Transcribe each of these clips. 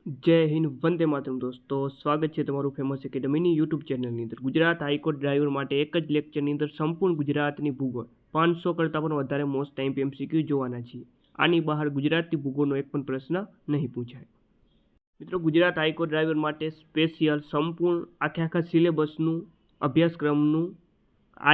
જય હિન્દ, વંદે માતરમ દોસ્તો, સ્વાગત છે તમારું ફેમસ એકેડમીની યુટ્યુબ ચેનલની અંદર। ગુજરાત હાઈકોર્ટ ડ્રાઈવર માટે એક જ લેક્ચરની અંદર સંપૂર્ણ ગુજરાતની ભૂગોળ 500 કરતાં પણ વધારે મોસ્ટ ટાઈમ MCQ જોવાના છીએ। આની બહાર ગુજરાતની ભૂગોળનો એક પણ પ્રશ્ન નહીં પૂછાય। મિત્રો, ગુજરાત હાઈકોર્ટ ડ્રાઈવર માટે સ્પેશિયલ સંપૂર્ણ આખા સિલેબસનું અભ્યાસક્રમનું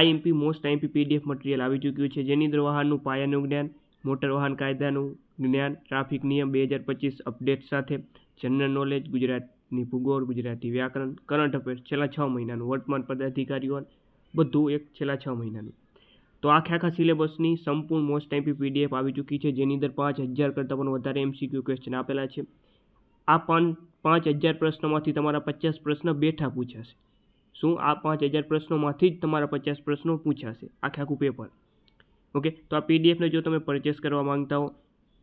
IMP most IMP PDF material આવી ચૂક્યું છે, જેની અંદર વાહનનું પાયાનું જ્ઞાન, મોટર વાહન કાયદાનું જ્ઞાન, ટ્રાફિક નિયમ 2025 અપડેટ સાથે જનરલ નોલેજ, ગુજરાતની ભૂગોળ, ગુજરાતી વ્યાકરણ, કરંટ અફેર્સ છેલ્લા 6 મહિનાનું, વર્તમાન પદાધિકારીઓ, બધું એક છેલ્લા 6 મહિનાનું। તો આખા સિલેબસની સંપૂર્ણ મોસ્ટ IMP PDF આવી ચૂકી છે, જેની અંદર 5000 કરતાં પણ વધારે MCQ ક્વેશ્ચન આપેલા છે। આ 5000 પ્રશ્નોમાંથી તમારા 50 પ્રશ્ન બેઠા પૂછાશે। શું આ 5000 પ્રશ્નોમાંથી જ તમારા 50 પ્રશ્નો પૂછાશે, આખું પેપર? ઓકે, તો આ PDFને જો તમે પરચેસ કરવા માંગતા હો,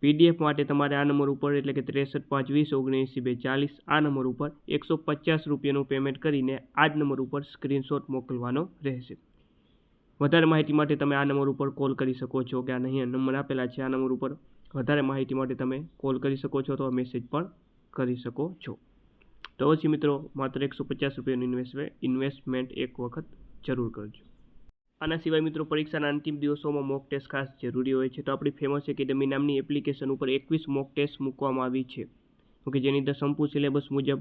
PDF માટે તમારે આ નંબર ઉપર એટલે કે 6352790240 આ નંબર ઉપર 150 રૂપિયાનું પેમેન્ટ કરીને આ જ નંબર ઉપર સ્ક્રીનશોટ મોકલવાનો રહેશે। વધારે માહિતી માટે તમે આ નંબર ઉપર કોલ કરી શકો છો, કે આ નહીં નંબર આપેલા છે, આ નંબર ઉપર વધારે માહિતી માટે તમે કોલ કરી શકો છો અથવા મેસેજ પણ કરી શકો છો। તો પછી મિત્રો, માત્ર 150 રૂપિયાનું ઇન્વેસ્ટમેન્ટ એક વખત જરૂર કરજો। આના સિવાય મિત્રો, પરીક્ષાના અંતિમ દિવસોમાં મોક ટેસ્ટ ખાસ જરૂરી હોય છે, તો આપણી ફેમસ એકેડમી નામની એપ્લિકેશન ઉપર 21 મોક ટેસ્ટ મૂકવામાં આવી છે। ઓકે, જેની અંદર સંપૂર્ણ સિલેબસ મુજબ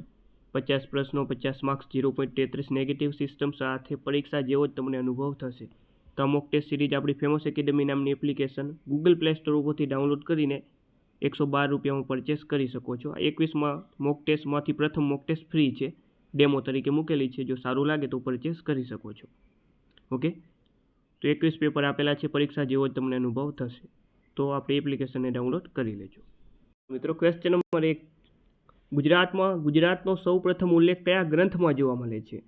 50 પ્રશ્નો, 50 માર્ક્સ, 0.33 નેગેટિવ સિસ્ટમ સાથે પરીક્ષા જેવો જ તમને અનુભવ થશે। તો આ મોક ટેસ્ટ સિરીઝ આપણી ફેમસ એકેડમી નામની એપ્લિકેશન ગૂગલ પ્લે સ્ટોર ઉપરથી ડાઉનલોડ કરીને 112 રૂપિયામાં પરચેસ કરી શકો છો। 21 મોક ટેસ્ટમાંથી પ્રથમ મોક ટેસ્ટ ફ્રી છે, ડેમો તરીકે મૂકેલી છે, જો સારું લાગે તો પરચેસ કરી શકો છો। ઓકે, તો 21 પેપર આપેલા છે, પરીક્ષા જેવો જ તમને અનુભવ થશે, તો આપણી એપ્લિકેશનને ડાઉનલોડ કરી લેજો। મિત્રો, ક્વેશ્ચન નંબર 1, ગુજરાતનો સૌ પ્રથમ ઉલ્લેખ કયા ગ્રંથમાં જોવા મળે છે?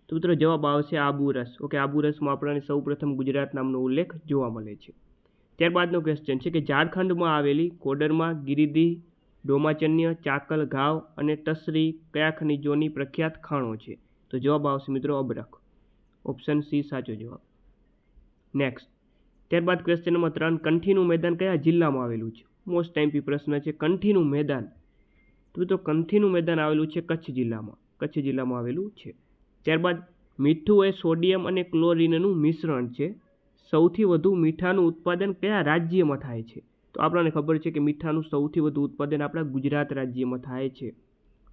તો મિત્રો, જવાબ આવશે આબુરસ। ઓકે, આબુરસમાં આપણને સૌ પ્રથમ ગુજરાત નામનો ઉલ્લેખ જોવા મળે છે। ત્યારબાદનો ક્વેશ્ચન છે કે ઝારખંડમાં આવેલી કોડરમાં, ગિરિદીહ, ડોમાચન્ય, ચાકલ, ઘાવ અને ટસરી કયા ખનિજોની પ્રખ્યાત ખાણો છે? તો જવાબ આવશે મિત્રો અબરખ, ઓપ્શન સી સાચો જવાબ। નેક્સ્ટ, ત્યારબાદ ક્વેશ્ચન નંબર 3, કંઠીનું મેદાન કયા જિલ્લામાં આવેલું છે? મોસ્ટ IMP પ્રશ્ન છે, કંઠીનું મેદાન। તો મિત્રો, કંઠીનું મેદાન આવેલું છે કચ્છ જિલ્લામાં આવેલું છે। ત્યારબાદ, મીઠું એ સોડિયમ અને ક્લોરીનનું મિશ્રણ છે, સૌથી વધુ મીઠાનું ઉત્પાદન કયા રાજ્યમાં થાય છે? તો આપણને ખબર છે કે મીઠાનું સૌથી વધુ ઉત્પાદન આપણા ગુજરાત રાજ્યમાં થાય છે।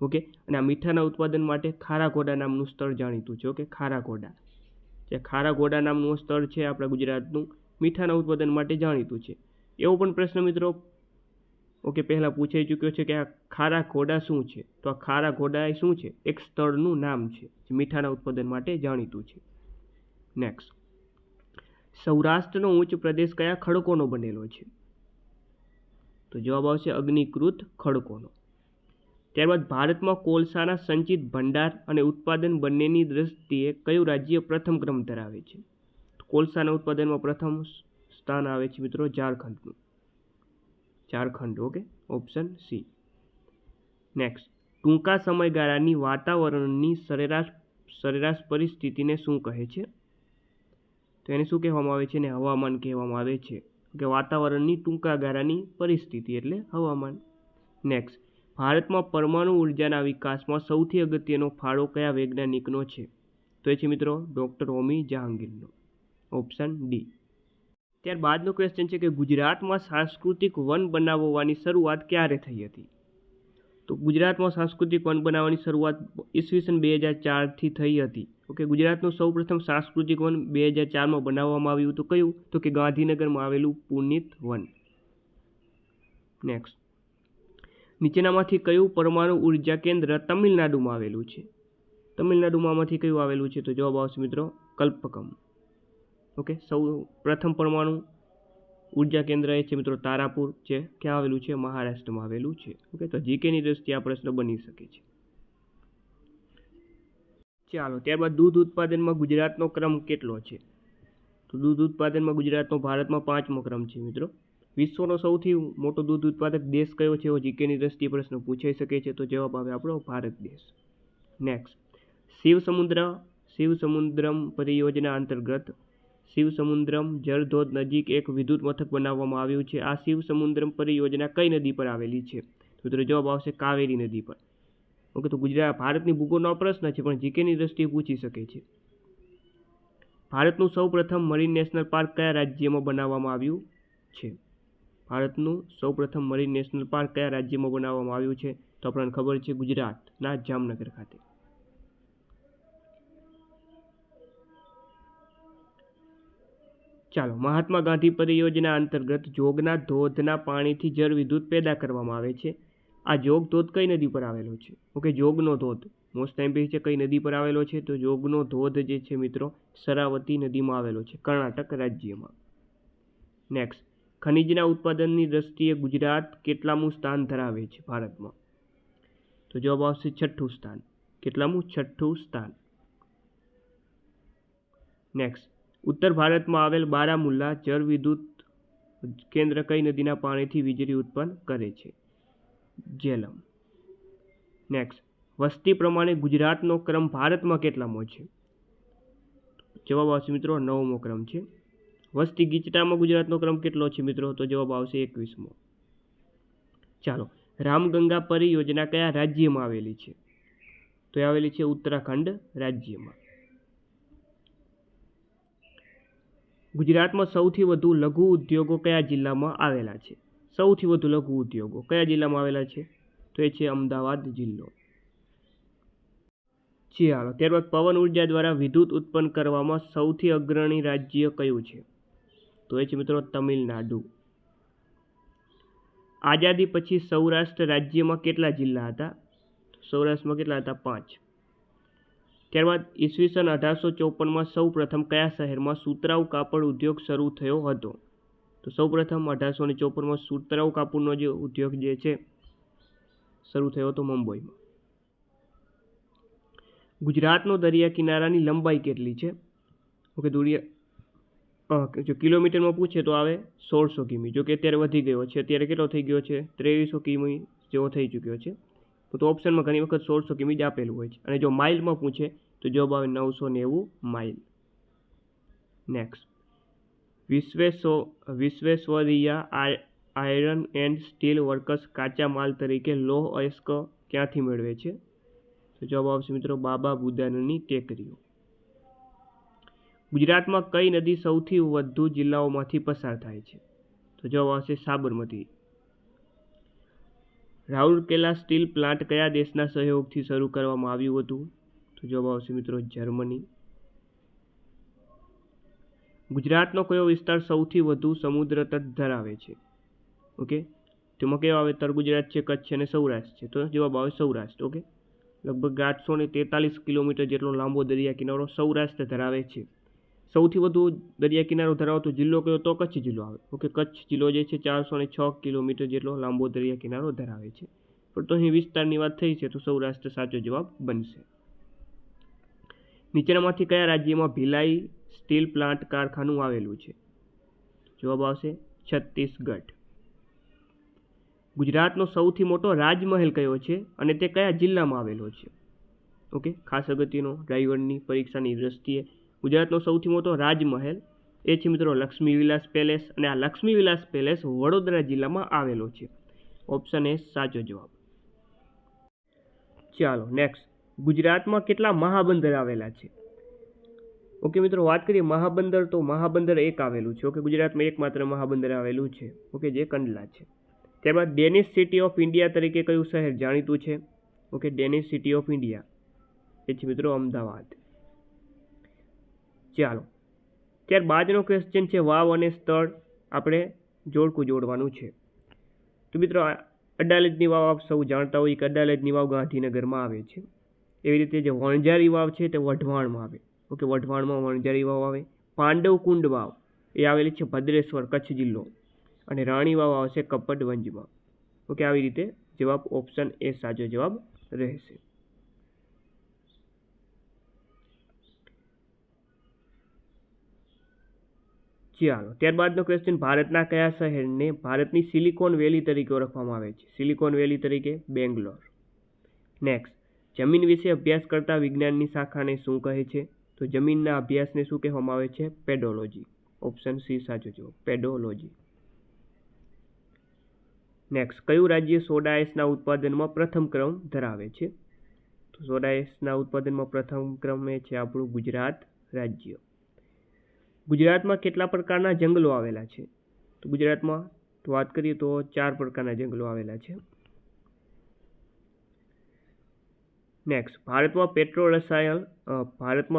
ઓકે, અને આ મીઠાના ઉત્પાદન માટે ખારાઘોડા નામનું સ્થળ જાણીતું છે। ઓકે, ખારાઘોડા નામનું સ્થળ છે આપણા ગુજરાતનું, મીઠાના ઉત્પાદન માટે જાણીતું છે। એવો પણ પ્રશ્ન મિત્રો ઓકે પહેલાં પૂછાઈ ચૂક્યો છે કે આ ખારાઘોડા શું છે? તો આ ખારાઘોડા એ શું છે? એક સ્થળનું નામ છે જે મીઠાના ઉત્પાદન માટે જાણીતું છે। નેક્સ્ટ, સૌરાષ્ટ્રનો ઉચ્ચ પ્રદેશ કયા ખડકોનો બનેલો છે? તો જવાબ આવશે અગ્નિકૃત ખડકોનો। ત્યારબાદ, ભારતમાં કોલસાના સંચિત ભંડાર અને ઉત્પાદન બંનેની દ્રષ્ટિએ કયું રાજ્ય પ્રથમ ક્રમ ધરાવે છે? કોલસાના ઉત્પાદનમાં પ્રથમ સ્થાન આવે છે મિત્રો Jharkhand. Okay, option C. Next, ટૂંકા સમયગાળાની વાતાવરણની સરેરાશ પરિસ્થિતિને શું કહે છે? તો એને શું કહેવામાં આવે છે? ને હવામાન કહેવામાં આવે છે, કે વાતાવરણની ટૂંકા ગાળાની પરિસ્થિતિ એટલે હવામાન। નેક્સ્ટ, ભારતમાં પરમાણુ ઉર્જાના વિકાસમાં સૌથી અગત્યનો ફાળો કયા વૈજ્ઞાનિકનો છે? તો એ છે મિત્રો ડૉક્ટર હોમી જહાંગીરનો, ઓપ્શન ડી। ત્યારબાદનો ક્વેશ્ચન છે કે ગુજરાતમાં સાંસ્કૃતિક વન બનાવવાની શરૂઆત ક્યારે થઈ હતી? તો ગુજરાતમાં સાંસ્કૃતિક વન બનાવવાની શરૂઆત ઈસવીસન 2004થી થઈ હતી। ઓકે, ગુજરાતનું સૌપ્રથમ સાંસ્કૃતિક વન 2004માં બનાવવામાં આવ્યું હતું, કયું? તો કે ગાંધીનગરમાં આવેલું પુનિત વન। નેક્સ્ટ, નીચેનામાંથી કયું પરમાણુ ઉર્જા કેન્દ્ર તમિલનાડુમાં આવેલું છે? તમિલનાડુમાંથી કયું આવેલું છે? તો જવાબ આવશે મિત્રો કલ્પકમ। ઓકે, સૌ પ્રથમ પરમાણુ ઉર્જા કેન્દ્ર એ છે મિત્રો તારાપુર, જે ક્યાં આવેલું છે? મહારાષ્ટ્રમાં આવેલું છે। ઓકે, તો જીકેની દ્રષ્ટિએ આ પ્રશ્ન બની શકે છે। ચાલો, ત્યારબાદ દૂધ ઉત્પાદનમાં ગુજરાતનો ક્રમ કેટલો છે? તો દૂધ ઉત્પાદનમાં ગુજરાતનો ભારતમાં 5મો ક્રમ છે મિત્રો। વિશ્વનો સૌથી મોટો દૂધ ઉત્પાદક દેશ કયો છે? એવો જીકેની દ્રષ્ટિએ પ્રશ્ન પૂછાઈ શકે છે, તો જવાબ આવે આપણો ભારત દેશ। નેક્સ્ટ, શિવસમુદ્રમ પરિયોજના અંતર્ગત શિવસમુદ્રમ જળધોધ નજીક એક વિદ્યુત મથક બનાવવામાં આવ્યું છે। આ શિવસમુદ્રમ પરિયોજના કઈ નદી પર આવેલી છે? તો જવાબ આવશે કાવેરી નદી પર। ઓકે, તો ભારતની ભૂગોળનો પ્રશ્ન છે પણ જીકેની દ્રષ્ટિએ પૂછી શકે છે. ભારતનું સૌપ્રથમ મરીન નેશનલ પાર્ક કયા રાજ્યમાં બનાવવામાં આવ્યું છે? ભારતનું સૌપ્રથમ મરીન નેશનલ પાર્ક કયા રાજ્યમાં બનાવવામાં આવ્યું છે? તો આપણને ખબર છે, ગુજરાતના જામનગર ખાતે. ચાલો, મહાત્મા ગાંધી પરિયોજના અંતર્ગત જોગના ધોધના પાણીથી જળ વિદ્યુત પેદા કરવામાં આવે છે. આ જોગ ધોધ કઈ નદી પર આવેલો છે? ઓકે, જોગનો ધોધ મોસ્ટ ટાઈમ છે. કઈ નદી પર આવેલો છે? તો જોગનો ધોધ જે છે મિત્રો શરાવતી નદીમાં આવેલો છે, કર્ણાટક રાજ્યમાં. નેક્સ્ટ, ખનિજના ઉત્પાદનની દ્રષ્ટિએ ગુજરાત કેટલામું સ્થાન ધરાવે છે ભારતમાં? તો જવાબ આવશે 6થું સ્થાન. કેટલામું? 6થું સ્થાન. નેક્સ્ટ, ઉત્તર ભારતમાં આવેલ બારામુલ્લા જળ વિદ્યુત કેન્દ્ર કઈ નદીના પાણીથી વીજળી ઉત્પન્ન કરે છે? ઝેલમ. નેક્સ્ટ, વસ્તી પ્રમાણે ગુજરાતનો ક્રમ ભારતમાં કેટલામો છે? જવાબ આવશે મિત્રો 9મો ક્રમ છે. વસ્તી ગીચતામાં ગુજરાતનો ક્રમ કેટલો છે મિત્રો? તો જવાબ આવશે 21મો. ચાલો, રામગંગા પરિયોજના કયા રાજ્યમાં આવેલી છે? તો એ આવેલી છે ઉત્તરાખંડ રાજ્યમાં. ગુજરાતમાં સૌથી વધુ લઘુ ઉદ્યોગો કયા જિલ્લામાં આવેલા છે? સૌથી વધુ લઘુ ઉદ્યોગો કયા જિલ્લામાં આવેલા છે? તો એ છે અમદાવાદ જિલ્લો. ચાલો, ત્યારબાદ પવન ઉર્જા દ્વારા વિદ્યુત ઉત્પન્ન કરવામાં સૌથી અગ્રણી રાજ્ય કયું છે? તો એ છે મિત્રો તમિલનાડુ. આઝાદી પછી સૌરાષ્ટ્ર રાજ્યમાં કેટલા જિલ્લા હતા? સૌરાષ્ટ્રમાં કેટલા હતા? 5. ત્યારબાદ ઈસવીસન 1854માં સૌ પ્રથમ કયા શહેરમાં સુતરાઉ કાપડ ઉદ્યોગ શરૂ થયો હતો? તો સૌ પ્રથમ 1854માં સુતરાઉ કાપડનો જે ઉદ્યોગ જે છે શરૂ થયો હતો મુંબઈમાં. ગુજરાતનો દરિયા કિનારાની લંબાઈ કેટલી છે? ઓકે, જો કિલોમીટરમાં પૂછે તો આવે 1600 કિમી. જો કે અત્યારે વધી ગયો છે, અત્યારે કેટલો થઈ ગયો છે? 2300 કિમી જેવો થઈ ચૂક્યો છે. તો ઓપ્શનમાં ઘણી વખત 1600 કિમી જ આપેલું હોય છે. અને જો માઇલમાં પૂછે તો જવાબ આવે 990 mile. Next, Visvesvaraya iron and steel workers કાચા માલ તરીકે લોહ અયસ્ક ક્યાંથી મેળવે છે? તો જવાબ આવશે મિત્રો બાબા બુદાનની ટેકરીઓ. ગુજરાતમાં કઈ નદી સૌથી વધુ જિલ્લાઓમાંથી પસાર થાય છે? તો જવાબ આવશે સાબરમતી. રાઉરકેલા સ્ટીલ પ્લાન્ટ કયા દેશના સહયોગથી શરૂ કરવામાં આવ્યું હતું? તો જવાબ આવશે મિત્રો જર્મની. ગુજરાતનો કયો વિસ્તાર સૌથી વધુ સમુદ્ર તટ ધરાવે છે? ઓકે, તેમાં કયો આવે? તર ગુજરાત છે, કચ્છ છે અને સૌરાષ્ટ્ર છે. તો જવાબ આવે સૌરાષ્ટ્ર. ઓકે, લગભગ 843 કિલોમીટર જેટલો લાંબો દરિયા કિનારો સૌરાષ્ટ્ર ધરાવે છે. સૌથી વધુ દરિયા કિનારો ધરાવતો જિલ્લો કયો? તો કચ્છ જિલ્લો આવે. ઓકે, કચ્છ જિલ્લો જે છે 406 કિલોમીટર જેટલો લાંબો દરિયા કિનારો ધરાવે છે. પણ તો અહીં વિસ્તારની વાત થઈ છે તો સૌરાષ્ટ્ર સાચો જવાબ બનશે. નીચેનામાંથી કયા રાજ્યમાં ભિલાઈ સ્ટીલ પ્લાન્ટ કારખાનું આવેલું છે? જવાબ આવશે છત્તીસગઢ. ગુજરાતનો સૌથી મોટો રાજમહેલ કયો છે અને તે કયા જિલ્લામાં આવેલો છે? ઓકે, ખાસ અગત્યનો ડ્રાઈવરની પરીક્ષાની દ્રષ્ટિએ ગુજરાતનો સૌથી મોટો રાજમહેલ એ છે મિત્રો લક્ષ્મી વિલાસ પેલેસ, અને આ લક્ષ્મી વિલાસ પેલેસ વડોદરા જિલ્લામાં આવેલો છે. ઓપ્શન એ સાચો જવાબ. ચાલો, નેક્સ્ટ, ગુજરાતમાં કેટલા મહાબંદર આવેલા છે? ઓકે મિત્રો, વાત કરીએ મહાબંદર તો મહાબંદર એક આવેલું છે. ઓકે, ગુજરાતમાં એકમાત્ર મહાબંદર આવેલું છે. ઓકે, જે કંડલા છે. ત્યારબાદ ડેનિશ સિટી ઓફ ઇન્ડિયા તરીકે કયું શહેર જાણીતું છે? Okay, denim city of India એ છે મિત્રો અમદાવાદ. ચાલો, ત્યારબાદનો ક્વેશ્ચન છે વાવ અને સ્થળ આપણે જોડકું જોડવાનું છે. તો મિત્રો અડાલજની વાવ આપ સૌ જાણતા હોય કે અડાલજની વાવ ગાંધીનગરમાં આવે છે. એવી રીતે જે વણઝારી વાવ છે તે વઢવાણમાં આવે. ઓકે, વઢવાણમાં વણઝારી વાવ આવે. પાંડવકુંડ વાવ એ આવેલી છે ભદ્રેશ્વર કચ્છ જિલ્લો, અને રાણી વાવ આવશે કપડવંજમાં. ઓકે, આવી રીતે જવાબ ઓપ્શન એ સાચો જવાબ રહેશે. ચાલો, ત્યારબાદનો ક્વેશ્ચન ભારતના કયા શહેરને ભારતની સિલિકોન વેલી તરીકે ઓળખવામાં આવે છે? સિલિકોન વેલી તરીકે બેંગ્લોર. નેક્સ્ટ, જમીન વિશે અભ્યાસ કરતા વિજ્ઞાનની શાખાને શું કહે છે? તો જમીનના અભ્યાસને શું કહેવામાં આવે છે? પેડોલોજી. ઓપ્શન સી સાચો જવાબ, પેડોલોજી. નેક્સ્ટ, કયું રાજ્ય સોડા આઈસના ઉત્પાદનમાં પ્રથમ ક્રમ ધરાવે છે? સોડા એશના ઉત્પાદનમાં પ્રથમ ક્રમે છે આપણું ગુજરાત રાજ્ય. ગુજરાતમાં કેટલા પ્રકારના જંગલો આવેલા છે? તો ગુજરાતમાં વાત કરીએ તો 4 પ્રકારના જંગલો આવેલા છે. નેક્સ્ટ, ભારતમાં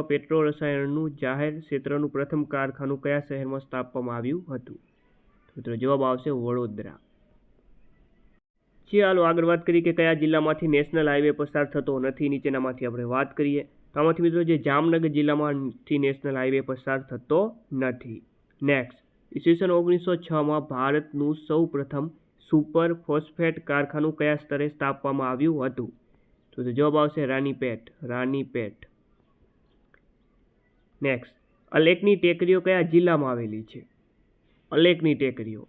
પેટ્રો રસાયણનું જાહેર ક્ષેત્રનું પ્રથમ કારખાનું કયા શહેરમાં સ્થાપવામાં આવ્યું હતું? મિત્રો જવાબ આવશે વડોદરા. ચાલો આગળ વાત કરીએ કે કયા જિલ્લામાંથી નેશનલ હાઈવે પસાર થતો નથી. નીચેનામાંથી આપણે વાત કરીએ તો આમાંથી મિત્રો જે જામનગર જિલ્લામાંથી નેશનલ હાઈવે પસાર થતો નથી. નેક્સ્ટ, ઈસવીસન 1906માં ભારતનું સૌ પ્રથમ સુપર ફોસ્ફેટ કારખાનું કયા સ્તરે સ્થાપવામાં આવ્યું હતું? તો જવાબ આવશે રાનીપેટ. નેક્સ્ટ, અલેકની ટેકરીઓ કયા જિલ્લામાં આવેલી છે? અલેકની ટેકરીઓ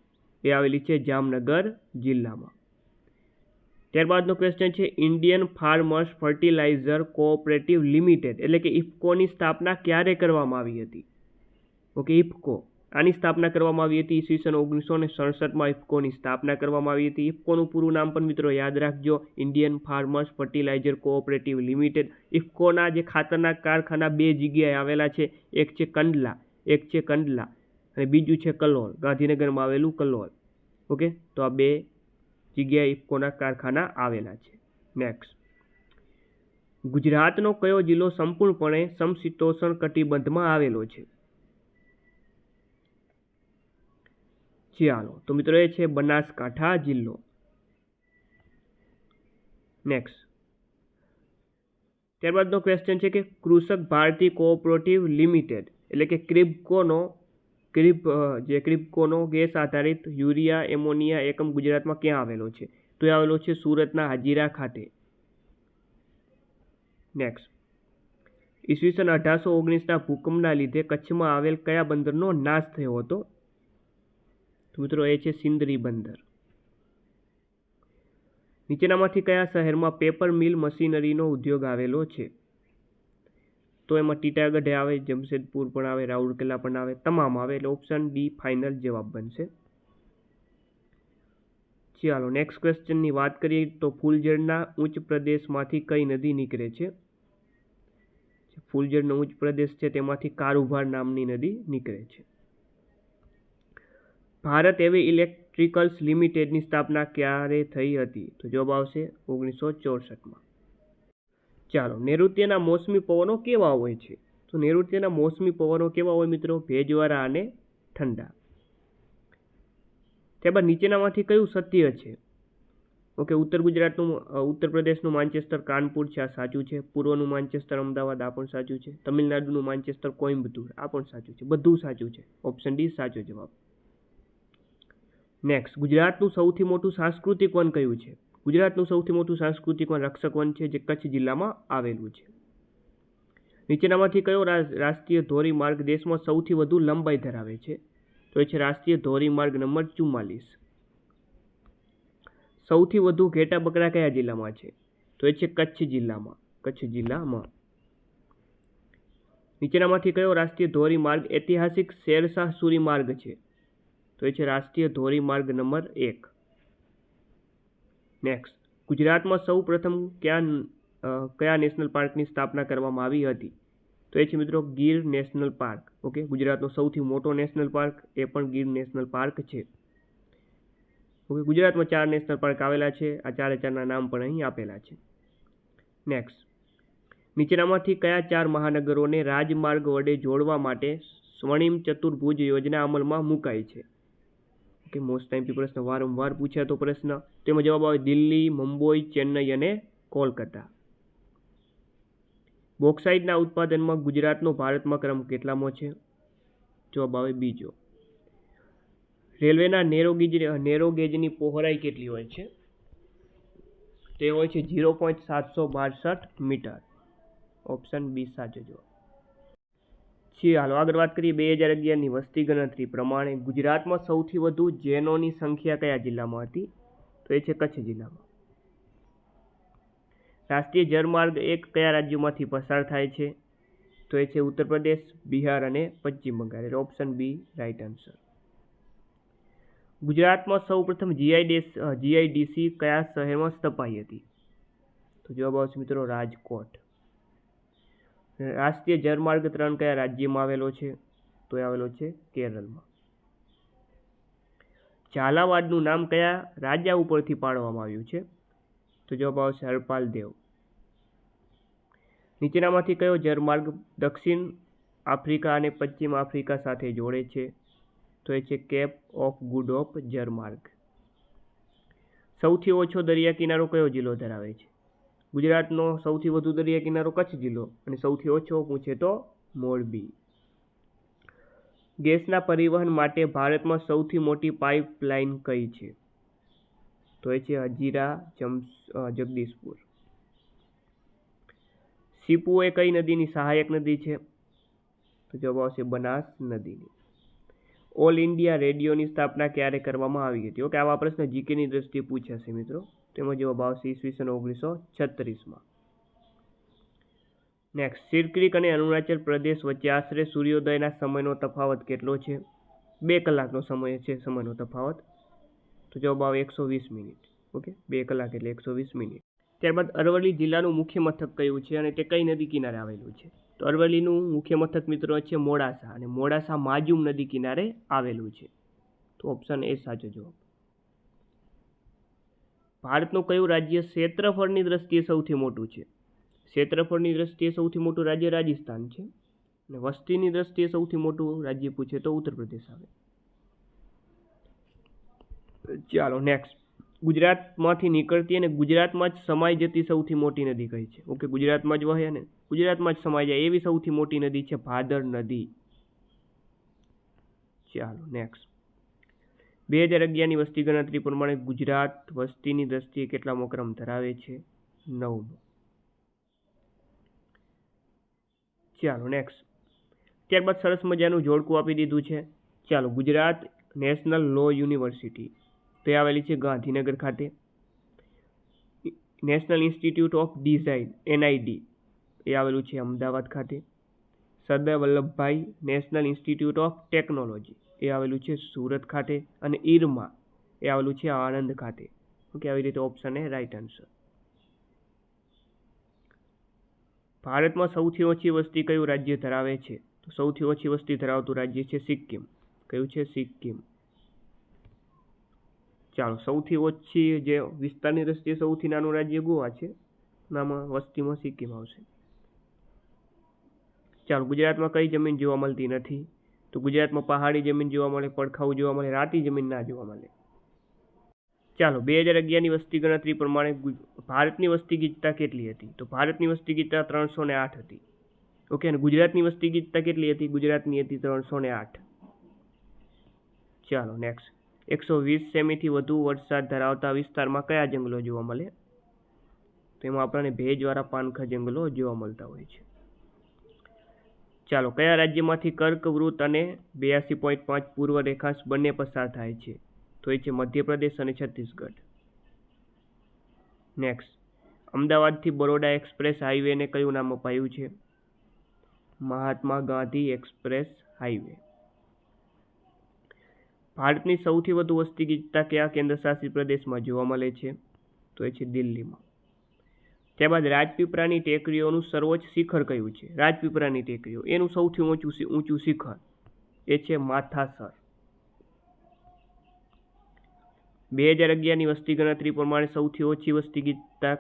એ આવેલી છે જામનગર જિલ્લામાં. ત્યારબાદનો ક્વેશ્ચન છે Indian farmers fertiliser cooperative limited એટલે કે ઇફકોની સ્થાપના ક્યારે કરવામાં આવી હતી? ઓકે, ઇફકો આની સ્થાપના કરવામાં આવી હતી ઈસવીસન 1967માં ઇફકોની સ્થાપના કરવામાં આવી હતી. ઇફકોનું પૂરું નામ પણ મિત્રો યાદ રાખજો, Indian farmers fertiliser cooperative limited. ઇફકોના જે ખાતરના કારખાના 2 જગ્યાએ આવેલા છે, એક છે કંડલા અને બીજું છે કલોલ, ગાંધીનગરમાં આવેલું કલોલ. ઓકે, તો આ 2 જગ્યાએ ઇફકોના કારખાના આવેલા છે. નેક્સ્ટ, ગુજરાતનો કયો જિલ્લો સંપૂર્ણપણે સમશીતોષ્ણ કટિબંધમાં આવેલો છે? ચાલો, તો મિત્રો એ છે બનાસકાંઠા જિલ્લો. નેક્સ્ટ, ત્યારબાદનો ક્વેશ્ચન છે કે કૃષક ભારતી કોઓપરેટિવ લિમિટેડ એટલે કે ક્રિબ્કોનો ગેસ આધારિત યુરિયા એમોનિયા એકમ ગુજરાતમાં ક્યાં આવેલો છે? તો એ આવેલો છે સુરતના હાજીરા ખાતે. નેક્સ્ટ, ઈસવીસન 1819ના ભૂકંપના લીધે કચ્છમાં આવેલ કયા બંદરનો નાશ થયો હતો? તો મિત્રો એ છે સિંદરી બંદર. નીચેનામાંથી કયા શહેરમાં પેપર મિલ મશીનરીનો ઉદ્યોગ આવેલો છે? તો એમાં ટીટાગઢ આવે, જમશેદપુર પણ આવે, રાઉરકેલા પણ આવે, તમામ આવે, એટલે ઓપ્શન ડી ફાઇનલ જવાબ બનશે. ચાલો નેક્સ્ટ ક્વેશ્ચનની વાત કરીએ તો ફૂલઝડના ઉચ્ચ પ્રદેશમાંથી કઈ નદી નીકળે છે? ફૂલઝડનો ઉચ્ચ પ્રદેશ છે તેમાંથી કારુભાર નામની નદી નીકળે છે. ભારત હેવી ઇલેક્ટ્રિકલ્સ લિમિટેડની સ્થાપના ક્યારે થઈ હતી? તો જવાબ આવશે 1964માં. ચાલો, નૈઋત્યના મોસમી પવનો કેવા હોય છે? તો નૈઋત્યના મોસમી પવનો કેવા હોય મિત્રો? ભેજવાળા અને ઠંડા. ત્યારબાદ નીચેનામાંથી કયું સત્ય છે? ઓકે, ઉત્તર પ્રદેશનું માન્ચેસ્ટર કાનપુર છે, આ સાચું છે. પૂર્વનું માન્ચેસ્ટર અમદાવાદ, આ પણ સાચું છે. તમિલનાડુનું માન્ચેસ્ટર કોઇમ્બતુર, આ પણ સાચું છે. બધું સાચું છે. ઓપ્શન ડી સાચો જવાબ. નેક્સ્ટ, ગુજરાતનું સૌથી મોટું સાંસ્કૃતિક વન કયું છે? ગુજરાતનું સૌથી મોટું સાંસ્કૃતિક વન રક્ષક વન છે, જે કચ્છ જિલ્લામાં આવેલું છે. નીચેનામાંથી કયો રાષ્ટ્રીય ધોરીમાર્ગ દેશમાં સૌથી વધુ લંબાઈ ધરાવે છે? તો એ છે રાષ્ટ્રીય ધોરીમાર્ગ નંબર 44. સૌથી વધુ ઘેટા બકરા કયા જિલ્લામાં છે? તો એ છે કચ્છ જિલ્લામાં. નીચેનામાંથી કયો રાષ્ટ્રીય ધોરીમાર્ગ ઐતિહાસિક શેરશાહ સૂરી માર્ગ છે? તો એ છે રાષ્ટ્રીય ધોરીમાર્ગ નંબર 1. નેક્સ્ટ, ગુજરાતમાં સૌ પ્રથમ કયા નેશનલ પાર્કની સ્થાપના કરવામાં આવી હતી? તો એ છે મિત્રો ગીર નેશનલ પાર્ક. ઓકે, ગુજરાતનો સૌથી મોટો નેશનલ પાર્ક એ પણ ગીર નેશનલ પાર્ક છે. ઓકે, ગુજરાતમાં 4 નેશનલ પાર્ક આવેલા છે. આ 4ના નામ પણ અહીં આપેલા છે. નેક્સ્ટ, નીચેનામાંથી કયા 4 મહાનગરોને રાજમાર્ગ વડે જોડવા માટે સ્વર્ણિમ ચતુર્ભુજ યોજના અમલમાં મુકાઈ છે? ઓકે, મોસ્ટ ટાઈમથી પ્રશ્ન, વારંવાર પૂછાતો પ્રશ્ન. તેમાં જવાબ આવે દિલ્હી, મુંબઈ, ચેન્નઈ અને કોલકાતા. બોક્સાઇટના ઉત્પાદનમાં ગુજરાતનો ભારતમાં ક્રમ કેટલામો છે? જવાબ આવે બીજો. રેલવેના નેરો ગેજની પહોળાઈ કેટલી હોય છે? તે હોય છે 0.762 મીટર. ઓપ્શન બી સાચો જવાબ. હાલો આગળ વાત કરીએ 2011ની વસ્તી ગણતરી પ્રમાણે ગુજરાતમાં સૌથી વધુ જૈનોની સંખ્યા કયા જિલ્લામાં હતી? તો એ છે કચ્છ જિલ્લામાં. રાષ્ટ્રીય જળમાર્ગ 1 કયા રાજ્યોમાંથી પસાર થાય છે? તો એ છે ઉત્તર પ્રદેશ, બિહાર અને પશ્ચિમ બંગાળ. એટલે ઓપ્શન બી રાઈટ આન્સર. ગુજરાતમાં સૌપ્રથમ જીઆઈડીસી કયા શહેરમાં સ્થપાઈ હતી? તો તો જવાબ આવશે મિત્રો રાજકોટ. રાષ્ટ્રીય જળમાર્ગ 3 કયા રાજ્યમાં આવેલો છે? તો એ આવેલો છે કેરળમાં. ઝાલાવાડનું નામ કયા રાજા ઉપરથી પાડવામાં આવ્યું છે? તો જવાબ આવશે હરપાલ દેવ. નીચેનામાંથી કયો જળમાર્ગ દક્ષિણ આફ્રિકા અને પશ્ચિમ આફ્રિકા સાથે જોડે છે? તો એ છે કેપ ઓફ ગુડ હોપ જળમાર્ગ. સૌથી ઓછો દરિયા કિનારો કયો જિલ્લો ધરાવે છે? ગુજરાતનો સૌથી વધુ દરિયા કિનારો કચ્છ જિલ્લો અને સૌથી ઓછો પૂછે તો મોરબી. ગેસના પરિવહન માટે ભારતમાં સૌથી મોટી પાઇપલાઇન કઈ છે? તો એ છે હજીરા જગદીશપુર. સીપુ એ કઈ નદીની સહાયક નદી છે? તો જવાબ આવશે બનાસ નદીની. ઓલ ઇન્ડિયા રેડિયોની સ્થાપના ક્યારે કરવામાં આવી હતી? ઓકે, આવા પ્રશ્ન જીકેની દ્રષ્ટિએ પૂછાશે મિત્રો. તેમાં જવાબ આવશે ઈસવીસન 1936માં. નેક્સ્ટ, સિરક્રીક અને અરુણાચલ પ્રદેશ વચ્ચે આશરે સૂર્યોદયના સમયનો તફાવત કેટલો છે? 2 કલાકનો સમય છે સમયનો તફાવત. તો જવાબ આવે 120 મિનિટ. ઓકે, 2 કલાક એટલે 120 મિનિટ. ત્યારબાદ અરવલ્લી જિલ્લાનું મુખ્ય મથક કયું છે અને તે કઈ નદી કિનારે આવેલું છે? તો અરવલ્લીનું મુખ્ય મથક મિત્રો છે મોડાસા અને મોડાસા માજુમ નદી કિનારે આવેલું છે. તો ઓપ્શન એ સાચો જવાબ. ભારતનું કયું રાજ્ય ક્ષેત્રફળની દ્રષ્ટિએ સૌથી મોટું છે? ક્ષેત્રફળની દ્રષ્ટિએ સૌથી મોટું રાજ્ય રાજસ્થાન છે અને વસ્તીની દ્રષ્ટિએ સૌથી મોટું રાજ્ય પૂછે તો ઉત્તર પ્રદેશ આવે. ચાલો નેક્સ્ટ, ગુજરાતમાંથી નીકળતી અને ગુજરાતમાં જ સમાઈ જતી સૌથી મોટી નદી કઈ છે? ઓકે, ગુજરાતમાં જ વહે ને ગુજરાતમાં જ સમાઈ જાય એવી સૌથી મોટી નદી છે ભાદર નદી. ચાલો નેક્સ્ટ, 2011ની વસ્તી ગણતરી પ્રમાણે ગુજરાત વસ્તીની દ્રષ્ટિએ કેટલામો ક્રમ ધરાવે છે? 9મો. ચાલો નેક્સ્ટ, ત્યારબાદ સરસ મજાનું જોડકું આપી દીધું છે. ચાલો, ગુજરાત નેશનલ લો યુનિવર્સિટી તે આવેલી છે ગાંધીનગર ખાતે. National institute of design NID એ આવેલું છે અમદાવાદ ખાતે. Sardar Vallabhbhai national institute of technology એ આવેલું છે સુરત ખાતે. અને IRMA એ આવેલું છે આણંદ ખાતે. ઓકે, આવી રીતે ઓપ્શન એ રાઈટ આન્સર. ભારતમાં સૌથી ઓછી વસ્તી કયું રાજ્ય ધરાવે છે? તો સૌથી ઓછી વસ્તી ધરાવતું રાજ્ય છે સિક્કિમ. કયું છે? સિક્કિમ. ચાલો, સૌથી ઓછી જે વિસ્તારની દ્રષ્ટિએ સૌથી નાનું રાજ્ય ગોવા છે, નામાં વસ્તીમાં સિક્કિમ આવશે. ચાલો, ગુજરાતમાં કઈ જમીન જોવા મળતી નથી? તો ગુજરાતમાં પહાડી જમીન જોવા મળે, પડખાઉ જોવા મળે, રાતી જમીન ના જોવા મળે. ચાલો, 2011ની વસ્તી ગણતરી પ્રમાણે ભારતની વસ્તી ગીચતા કેટલી હતી? તો ભારતની વસ્તી ગીચતા 308 હતી. ઓકે, અને ગુજરાતની વસ્તી ગીચતા કેટલી હતી? ગુજરાતની હતી 308. ચાલો નેક્સ્ટ, 120 સેમીથી વધુ વરસાદ ધરાવતા વિસ્તારમાં કયા જંગલો જોવા મળે? તો એમાં આપણને ભેજવાળા પાનખર જંગલો જોવા મળતા હોય છે. ચાલો, કયા રાજ્યમાંથી કર્કવૃત અને 82.5 પૂર્વ રેખાંશ બંને પસાર થાય છે? તો એ છે મધ્યપ્રદેશ અને છત્તીસગઢ. નેક્સ્ટ, અમદાવાદથી બરોડા એક્સપ્રેસ હાઈવેને કયું નામ અપાયું છે? Mahatma Gandhi express highway. ભારતની સૌથી વધુ વસ્તી ગીચતા કયા કેન્દ્રશાસિત પ્રદેશમાં જોવા મળે છે? તો એ છે દિલ્હીમાં. ત્યારબાદ રાજપીપળાની ટેકરીઓનું સર્વોચ્ચ શિખર કયું છે? રાજપીપળાની ટેકરીઓ એનું સૌથી ઊંચું શિખર એ છે માથાસર. 2011ની વસ્તી ગણતરી પ્રમાણે સૌથી ઓછી વસ્તી ગીચતા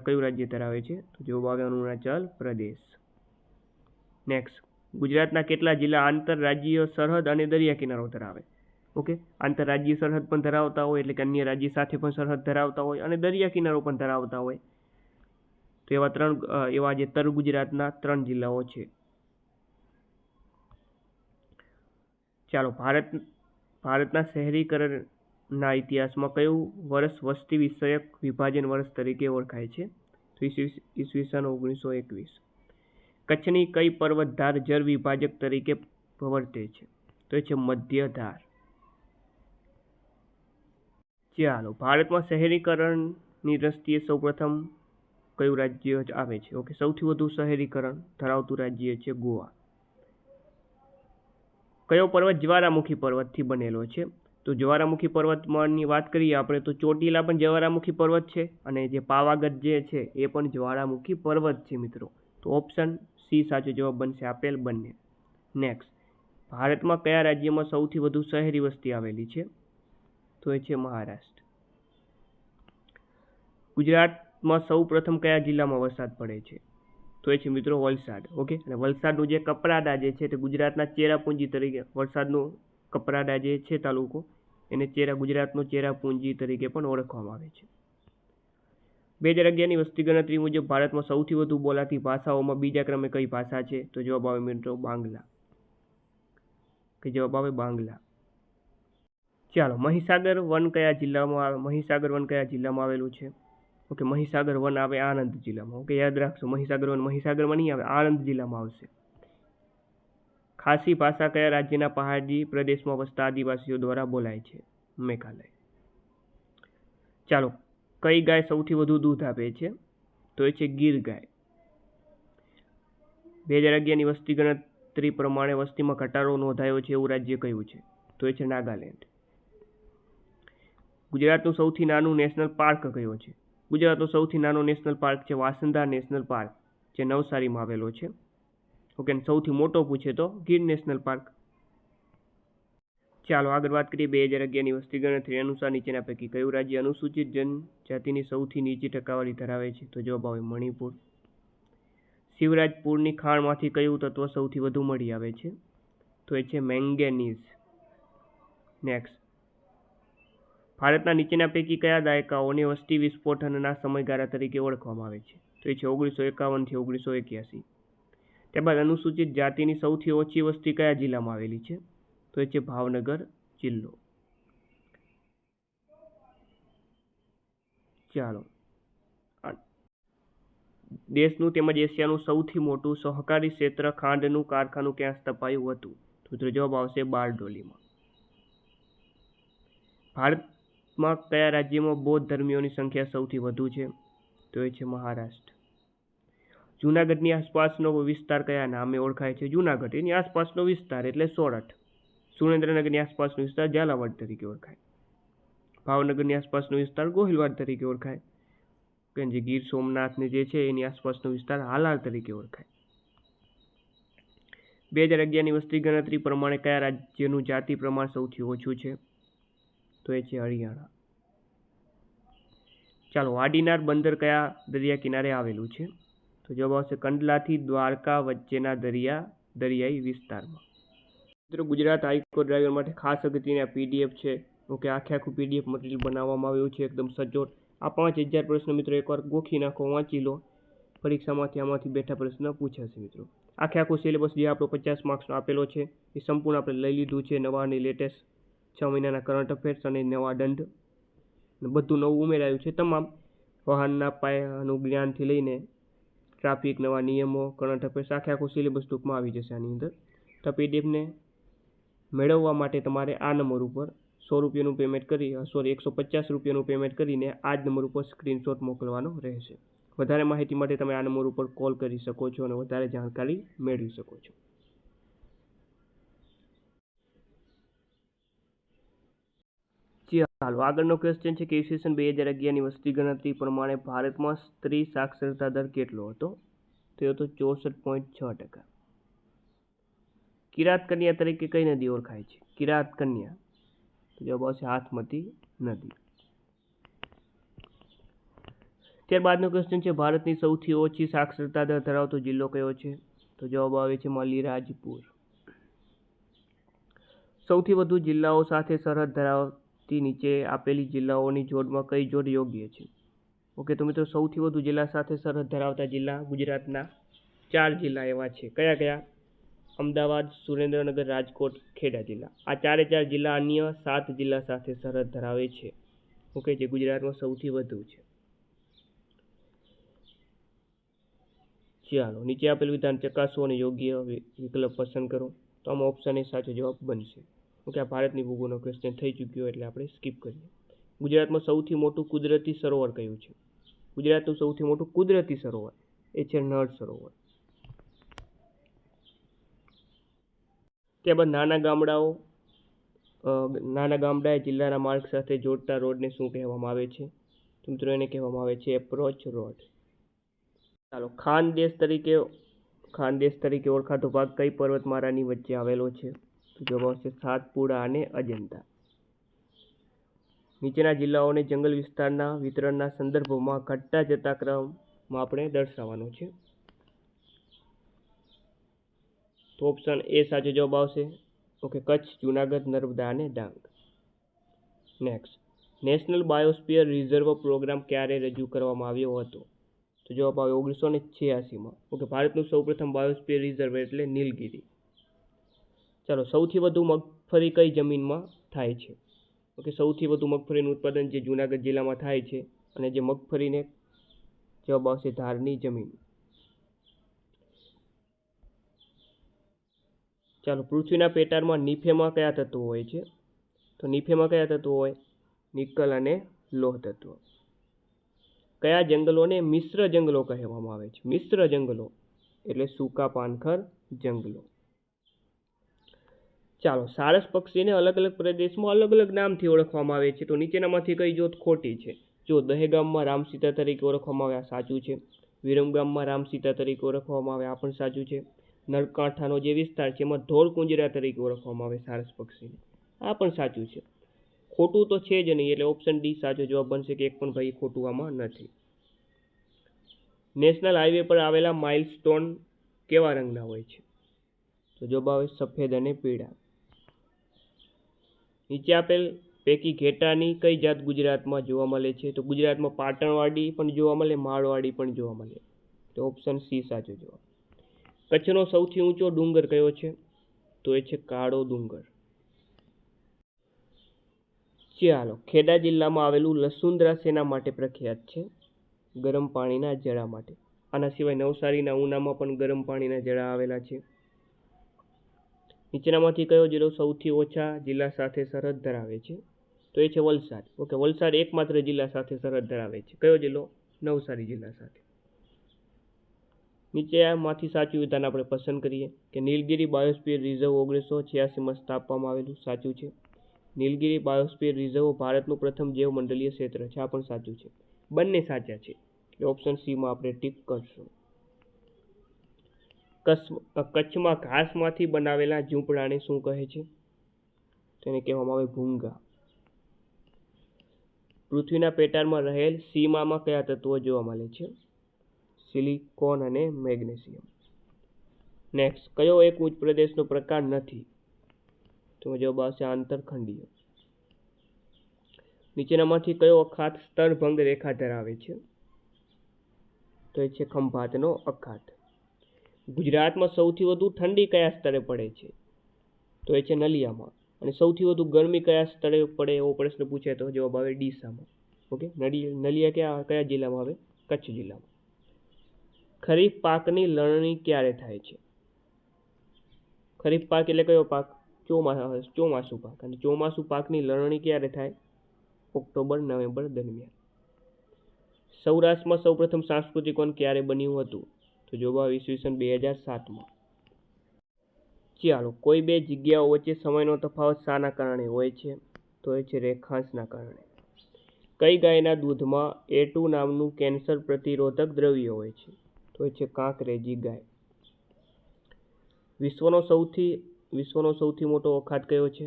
કયું રાજ્ય ધરાવે છે? તો જવાબ આવે અરુણાચલ પ્રદેશ. નેક્સ્ટ, ગુજરાતના કેટલા જિલ્લા આંતરરાજ્ય સરહદ અને દરિયા કિનારો ધરાવે? ઓકે, આંતરરાજ્ય સરહદ પણ ધરાવતા હોય એટલે કે અન્ય રાજ્ય સાથે પણ સરહદ ધરાવતા હોય અને દરિયા કિનારો પણ ધરાવતા હોય. તો એવા જે તર ગુજરાતના 3 જિલ્લાઓ છે. ચાલો, ભારતના શહેરીકરણના ઇતિહાસમાં કયું વર્ષ વસ્તી વિષયક વિભાજન વર્ષ તરીકે ઓળખાય છે? તો ઈસવીસન 1921. કચ્છની કઈ પર્વતધાર જળ વિભાજક તરીકે પ્રવર્તે છે? તો એ છે મધ્યધાર. ચાલો, ભારતમાં શહેરીકરણની દ્રષ્ટિએ સૌપ્રથમ કયું રાજ્ય આવે છે? ઓકે, સૌથી વધુ શહેરીકરણ ધરાવતું રાજ્ય છે ગોવા. કયો પર્વત જ્વાળામુખી પર્વતથી બનેલો છે? તો જ્વારામુખી પર્વતમાળની વાત કરીએ આપણે તો ચોટીલા પણ જ્વારામુખી પર્વત છે અને જે પાવાગઢ જે છે એ પણ જ્વારામુખી પર્વત છે મિત્રો. તો ઓપ્શન સી સાચો જવાબ બનશે આપેલ બંને. નેક્સ્ટ, ભારતમાં કયા રાજ્યમાં સૌથી વધુ શહેરી વસ્તી આવેલી છે? તો એ છે મહારાષ્ટ્ર. ગુજરાતમાં સૌ પ્રથમ કયા જિલ્લામાં વરસાદ પડે છે? તો એ છે મિત્રો વલસાડ. ઓકે, અને વલસાડનું જે કપરાડા જે છે તે ગુજરાતના ચેરાપુંજી તરીકે, વલસાડનું કપરાડા જે છે તાલુકો, એને ગુજરાતનો ચેરાપુંજી તરીકે પણ ઓળખવામાં આવે છે. 2011ની વસ્તી ગણતરી મુજબ ભારતમાં સૌથી વધુ બોલાતી ભાષાઓમાં બીજા ક્રમે કઈ ભાષા છે? તો જવાબ આવે મિત્રો બાંગ્લા. કે જવાબ આવે બાંગ્લા. ચાલો, મહીસાગર વન કયા જિલ્લામાં આવેલું છે? ઓકે, મહીસાગર વન આવે આણંદ જિલ્લામાં. ઓકે, યાદ રાખશો, મહીસાગરમાં નહીં આવે, આણંદ જિલ્લામાં આવશે. ખાસી ભાષા કયા રાજ્યના પહાડી પ્રદેશમાં વસતા આદિવાસીઓ દ્વારા બોલાય છે? મેઘાલય. ચાલો, કઈ ગાય સૌથી વધુ દૂધ આપે છે? તો એ છે ગીર ગાય. 2011ની વસ્તી ગણતરી પ્રમાણે વસ્તીમાં ઘટાડો નોંધાયો છે એવું રાજ્ય કયું છે? તો એ છે નાગાલેન્ડ. ગુજરાતનું સૌથી નાનું નેશનલ પાર્ક કયો છે? ગુજરાતનો સૌથી નાનો નેશનલ પાર્ક છે વાંસદા નેશનલ પાર્ક, જે નવસારીમાં આવેલો છે. ઓકે, સૌથી મોટો પૂછે તો ગીર નેશનલ પાર્ક. ચાલો આગળ વાત કરીએ 2011ની વસ્તી ગણતરી અનુસાર નીચેના પૈકી કયું રાજ્ય અનુસૂચિત જનજાતિની સૌથી નીચી ટકાવારી ધરાવે છે? તો જવાબ આવે મણિપુર. શિવરાજપુરની ખાણમાંથી કયું તત્વ સૌથી વધુ મળી આવે છે? તો એ છે મેંગેનીઝ. નેક્સ્ટ, ભારતના નીચેના પૈકી કયા દાયકાઓને વસ્તી વિસ્ફોટનના સમયગાળા તરીકે ઓળખવામાં આવે છે? તો એ છે 1951 થી 1981. ત્યારબાદ અનુસૂચિત જાતિની સૌથી ઓછી વસ્તી કયા જિલ્લામાં આવેલી છે? તો એ છે ભાવનગર જિલ્લો. ચાલો, દેશનું તેમજ એશિયાનું સૌથી મોટું સહકારી ક્ષેત્ર ખાંડનું કારખાનું ક્યાં સ્થપાયું હતું? તો જવાબ આવશે બારડોલીમાં. ભારતમાં કયા રાજ્યમાં બૌદ્ધ ધર્મીઓની સંખ્યા સૌથી વધુ છે? તો એ છે મહારાષ્ટ્ર. જૂનાગઢની આસપાસનો વિસ્તાર કયા નામે ઓળખાય છે? જૂનાગઢ એની આસપાસનો વિસ્તાર એટલે સોરઠ. સુરેન્દ્રનગરની આસપાસનો વિસ્તાર ઝાલાવાડ તરીકે ઓળખાય. ભાવનગરની આસપાસનો વિસ્તાર ગોહિલવાડ તરીકે ઓળખાય. જે ગીર સોમનાથને જે છે એની આસપાસનો વિસ્તાર હાલાર તરીકે ઓળખાય. 2011ની વસ્તી ગણતરી પ્રમાણે કયા રાજ્યનું જાતિ પ્રમાણ સૌથી ઓછું છે? તો એ છે હરિયાણા. ચાલો, વાડીનાર બંદર કયા દરિયા કિનારે આવેલું છે? તો જવાબ આવશે કંડલાથી દ્વારકા વચ્ચેના દરિયાઈ વિસ્તારમાં. મિત્રો, ગુજરાત હાઈકોર્ટ ડ્રાઈવર માટે ખાસ અગત્યની આ પીડીએફ છે. ઓકે, આખું પીડીએફ મટીરિયલ બનાવવામાં આવ્યું છે એકદમ સચોટ. આ 5000 પ્રશ્ન મિત્રો એકવાર ગોખી નાખો, વાંચી લો. પરીક્ષામાંથી આમાંથી બેઠા પ્રશ્ન પૂછાશે મિત્રો. આખું સિલેબસ જે આપણો 50 માર્ક્સનો આપેલો છે એ સંપૂર્ણ આપણે લઈ લીધું છે. નવા અને લેટેસ્ટ 6 મહિનાના કરંટ અફેર્સ અને નવા દંડ બધું નવું ઉમેરાયું છે. તમામ વાહનના પાયાનું જ્ઞાનથી લઈને ટ્રાફિક, નવા નિયમો, કરંટ અફેર્સ આખું સિલેબસ ટૂંકમાં આવી જશે આની અંદર. તો પીડીએફને મેળવવા માટે તમારે આ નંબર ઉપર 100 રૂપિયાનું પેમેન્ટ કરી 150 રૂપિયાનું પેમેન્ટ કરીને આ જ નંબર ઉપર સ્ક્રીનશોટ મોકલવાનો રહેશે. વધારે માહિતી માટે તમે આ નંબર ઉપર કોલ કરી શકો છો અને વધારે જાણકારી મેળવી શકો છો. ચાલો, આગળનો ક્વેશ્ચન છે કે ઈસવીસન 2011ની વસ્તી ગણતરી પ્રમાણે ભારતમાં સ્ત્રી સાક્ષરતા દર કેટલો હતો? તે હતો 64.6%. કિરાત કન્યા તરીકે કઈ નદી ઓળખાય છે? કિરાત કન્યા, તો જવાબ આવશે હાથમતી નદી. ત્યારબાદનો ક્વેશ્ચન છે ભારતની સૌથી ઓછી સાક્ષરતા દર ધરાવતો જિલ્લો કયો છે? તો જવાબ આવે છે મલીરાજપુર. સૌથી વધુ જિલ્લાઓ સાથે સરહદ ધરાવતી નીચે આપેલી જિલ્લાઓની જોડમાં કઈ જોડ યોગ્ય છે? ઓકે, તો મિત્રો સૌથી વધુ જિલ્લા સાથે સરહદ ધરાવતા જિલ્લા ગુજરાતના 4 જિલ્લા એવા છે. કયા કયા? અમદાવાદ, સુરેન્દ્રનગર, રાજકોટ, ખેડા જિલ્લા. આ 4 જિલ્લા અન્ય 7 જિલ્લા સાથે સરહદ ધરાવે છે. ઓકે, જે ગુજરાતમાં સૌથી વધુ છે. ચાલો, નીચે આપેલ વિધાન ચકાસો અને યોગ્ય વિકલ્પ પસંદ કરો. તો આમાં ઓપ્શન એ સાચો જવાબ બનશે. ઓકે, આ ભારતની ભૂગોળનો ક્વેશ્ચન થઈ ચૂક્યો એટલે આપણે સ્કીપ કરીએ. ગુજરાતમાં સૌથી મોટું કુદરતી સરોવર કયું છે? ગુજરાતનું સૌથી મોટું કુદરતી સરોવર એ છે નળ સરોવર. ત્યારબાદ નાના ગામડાઓ નાના ગામડાએ જિલ્લાના માર્ગ સાથે જોડતા રોડને શું કહેવામાં આવે છે? તો મિત્રો એને કહેવામાં આવે છે એપ્રોચ રોડ. ચાલો, ખાનદેશ તરીકે ઓળખાતો ભાગ કઈ પર્વતમાળાની વચ્ચે આવેલો છે? તો જવાબ આવશે સાતપુડા અને અજંતા. નીચેના જિલ્લાઓને જંગલ વિસ્તારના વિતરણના સંદર્ભમાં ઘટતા જતા ક્રમમાં આપણે દર્શાવવાનો છે. તો ઓપ્શન એ સાચો જવાબ આવશે. ઓકે, કચ્છ, જુનાગઢ, નર્મદા અને Dang. Next, national biosphere reserve programme ક્યારે રજૂ કરવામાં આવ્યો હતો? તો જવાબ આવે 1986માં. ઓકે, ભારતનું સૌપ્રથમ બાયોસ્ફિયર રિઝર્વ એટલે નીલગિરી. ચાલો, સૌથી વધુ મગફળી કઈ જમીનમાં થાય છે? ઓકે, સૌથી વધુ મગફળીનું ઉત્પાદન જે જુનાગઢ જિલ્લામાં થાય છે, અને જે મગફળીને જવાબ આવશે ધારની જમીન. ચાલો, પૃથ્વીના પેટાળમાં નિફેમાં કયા તત્વો હોય છે? તો નિફેમાં કયા તત્વો હોય? નિકલ અને લોહ તત્વો. કયા જંગલોને મિશ્ર જંગલો કહેવામાં આવે છે? મિશ્ર જંગલો એટલે સૂકા પાનખર જંગલો. ચાલો, સારસ પક્ષીને અલગ અલગ પ્રદેશમાં અલગ અલગ નામથી ઓળખવામાં આવે છે. તો નીચેનામાંથી કઈ જોત ખોટી છે? જો દહેગામમાં રામસીતા તરીકે ઓળખવામાં આવે, આ સાચું છે. વિરમગામમાં રામસીતા તરીકે ઓળખવામાં આવે, આ પણ સાચું છે. નળકાંઠાનો જે વિસ્તાર છે એમાં ધોળ કુંજરા તરીકે ઓળખવામાં આવે સારસ પક્ષીને, આ પણ સાચું છે. ખોટું તો છે જ નહીં, એટલે ઓપ્શન ડી સાચો જવાબ બનશે કે એક પણ ભાઈ ખોટું આમાં નથી. નેશનલ હાઈવે પર આવેલા માઇલસ્ટોન કેવા રંગના હોય છે? તો જવાબ આવે સફેદ અને પીળા. નીચે આપેલ પૈકી ઘેટાની કઈ જાત ગુજરાતમાં જોવા મળે છે? તો ગુજરાતમાં પાટણવાડી પણ જોવા મળે, માળવાડી પણ જોવા મળે. તો ઓપ્શન સી સાચો જવાબ. કચ્છનો સૌથી ઊંચો ડુંગર કયો છે? તો એ છે કાળો ડુંગર. ચાલો, ખેડા જિલ્લામાં આવેલું લસુંદરા શેના માટે પ્રખ્યાત છે? ગરમ પાણીના જળા માટે. આના સિવાય નવસારીના ઉનામાં પણ ગરમ પાણીના જળા આવેલા છે. નીચેનામાંથી કયો જિલ્લો સૌથી ઓછા જિલ્લા સાથે સરહદ ધરાવે છે? તો એ છે વલસાડ. ઓકે, વલસાડ એકમાત્ર જિલ્લા સાથે સરહદ ધરાવે છે. કયો જિલ્લો? નવસારી જિલ્લા સાથે. નીચેમાંથી સાચું વિધાન આપણે પસંદ કરીએ કે નીલગિરી બાયોસ્ફિયર રિઝર્વ 1986માં સ્થાપવામાં આવેલું. સાચું છે. નીલગિરી બાયોસ્ફિયર રિઝર્વ ભારતનું પ્રથમ જૈવમંડલીય ક્ષેત્ર છે, આ પણ સાચું છે. બંને સાચા છે, એટલે ઓપ્શન સીમાં આપણે ટીક કરશું. કચ્છમાં ઘાસમાંથી બનાવેલા ઝૂંપડાને શું કહે છે? તેને કહેવામાં આવે ભૂંગા. પૃથ્વીના પેટાળમાં રહેલ સીમામાં કયા તત્વો જોવા મળે છે? સિલિકોન અને મેગ્નેશિયમ. નેક્સ્ટ, કયો એક ઉચ્ચ પ્રદેશનો પ્રકાર નથી? તો જવાબ આવશે આંતરખંડીય. નીચેનામાંથી કયો અખાત સ્તરભંગ રેખા ધરાવે છે? તો એ છે ખંભાતનો અખાત. ગુજરાતમાં સૌથી વધુ ઠંડી કયા સ્થળે પડે છે? તો એ છે નલિયામાં. અને સૌથી વધુ ગરમી કયા સ્થળે પડે એવો પ્રશ્ન પૂછાય તો જવાબ આવે ડીસામાં. ઓકે, નલિયા કયા જિલ્લામાં આવે? કચ્છ જિલ્લામાં. ખરીફ પાકની લણણી ક્યારે થાય છે? ખરીફ પાક એટલે કયો પાક? ચોમાસું પાક. અને ચોમાસું પાકની લણણી ક્યારે થાય? ઓક્ટોબર નવેમ્બર દરમિયાન. સૌરાષ્ટ્રમાં સૌપ્રથમ સાંસ્કૃતિક વન ક્યારે બન્યું હતું? તો જવાબ ઈસવીસન 2007માં. ચાલો, કોઈ બે જગ્યાઓ વચ્ચે સમયનો તફાવત શાના કારણે હોય છે? તો એ છે રેખાંશના કારણે. કઈ ગાયના દૂધમાં A2 નામનું કેન્સર પ્રતિરોધક દ્રવ્ય હોય છે? તો એ છે કાંકરેજી ગાય. વિશ્વનો સૌથી મોટો અખાત કયો છે?